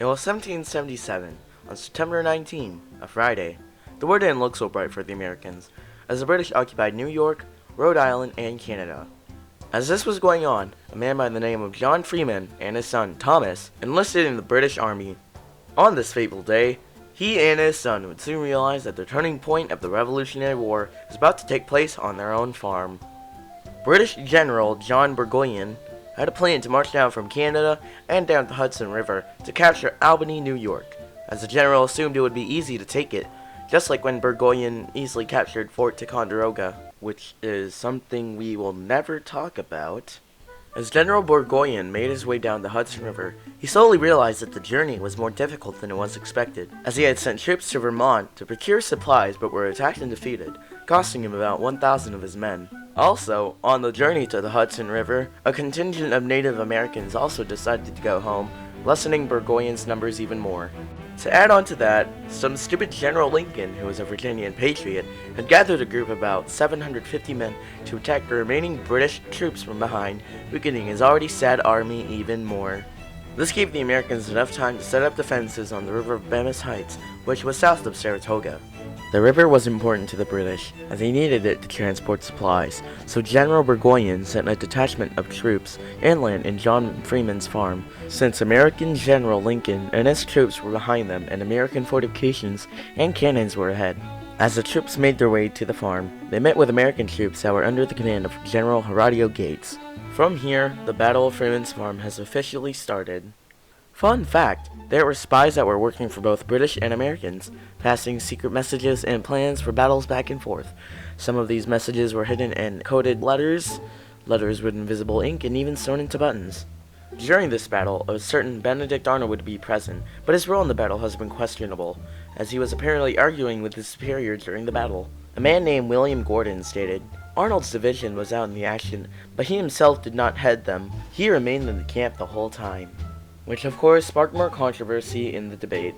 It was 1777, on September 19, a Friday. The war didn't look so bright for the Americans, as the British occupied New York, Rhode Island, and Canada. As this was going on, a man by the name of John Freeman and his son, Thomas, enlisted in the British Army. On this fateful day, he and his son would soon realize that the turning point of the Revolutionary War was about to take place on their own farm. British General John Burgoyne had a plan to march down from Canada and down the Hudson River to capture Albany, New York, as the general assumed it would be easy to take it, just like when Burgoyne easily captured Fort Ticonderoga, which is something we will never talk about. As General Burgoyne made his way down the Hudson River, he slowly realized that the journey was more difficult than it was expected, as he had sent troops to Vermont to procure supplies but were attacked and defeated, costing him about 1,000 of his men. Also, on the journey to the Hudson River, a contingent of Native Americans also decided to go home, lessening Burgoyne's numbers even more. To add on to that, some stupid General Lincoln, who was a Virginian patriot, had gathered a group of about 750 men to attack the remaining British troops from behind, weakening his already sad army even more. This gave the Americans enough time to set up defenses on the river of Bemis Heights, which was south of Saratoga. The river was important to the British, as they needed it to transport supplies, so General Burgoyne sent a detachment of troops and land in John Freeman's farm, since American General Lincoln and his troops were behind them and American fortifications and cannons were ahead. As the troops made their way to the farm, they met with American troops that were under the command of General Horatio Gates. From here, the Battle of Freeman's Farm has officially started. Fun fact, there were spies that were working for both British and Americans, passing secret messages and plans for battles back and forth. Some of these messages were hidden in coded letters with invisible ink, and even sewn into buttons. During this battle, a certain Benedict Arnold would be present, but his role in the battle has been questionable, as he was apparently arguing with his superior during the battle. A man named William Gordon stated, Arnold's division was out in the action, but he himself did not head them. He remained in the camp the whole time, which of course sparked more controversy in the debate.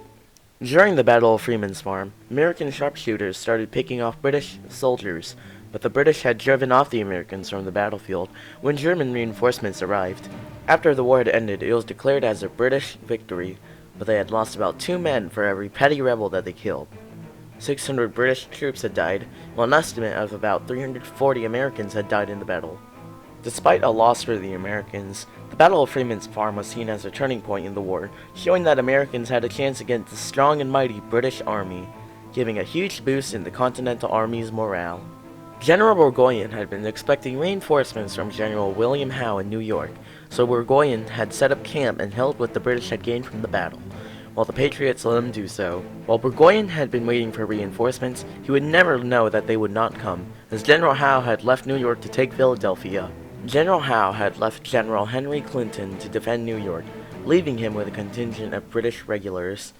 During the Battle of Freeman's Farm, American sharpshooters started picking off British soldiers, but the British had driven off the Americans from the battlefield when German reinforcements arrived. After the war had ended, it was declared as a British victory, but they had lost about 2 men for every petty rebel that they killed. 600 British troops had died, while an estimate of about 340 Americans had died in the battle. Despite a loss for the Americans, the Battle of Freeman's Farm was seen as a turning point in the war, showing that Americans had a chance against the strong and mighty British Army, giving a huge boost in the Continental Army's morale. General Burgoyne had been expecting reinforcements from General William Howe in New York, so Burgoyne had set up camp and held what the British had gained from the battle, while the Patriots let him do so. While Burgoyne had been waiting for reinforcements, he would never know that they would not come, as General Howe had left New York to take Philadelphia. General Howe had left General Henry Clinton to defend New York, leaving him with a contingent of British regulars.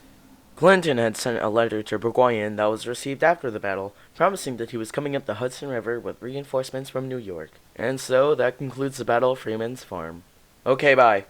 Clinton had sent a letter to Burgoyne that was received after the battle, promising that he was coming up the Hudson River with reinforcements from New York. And so, that concludes the Battle of Freeman's Farm. Okay, bye.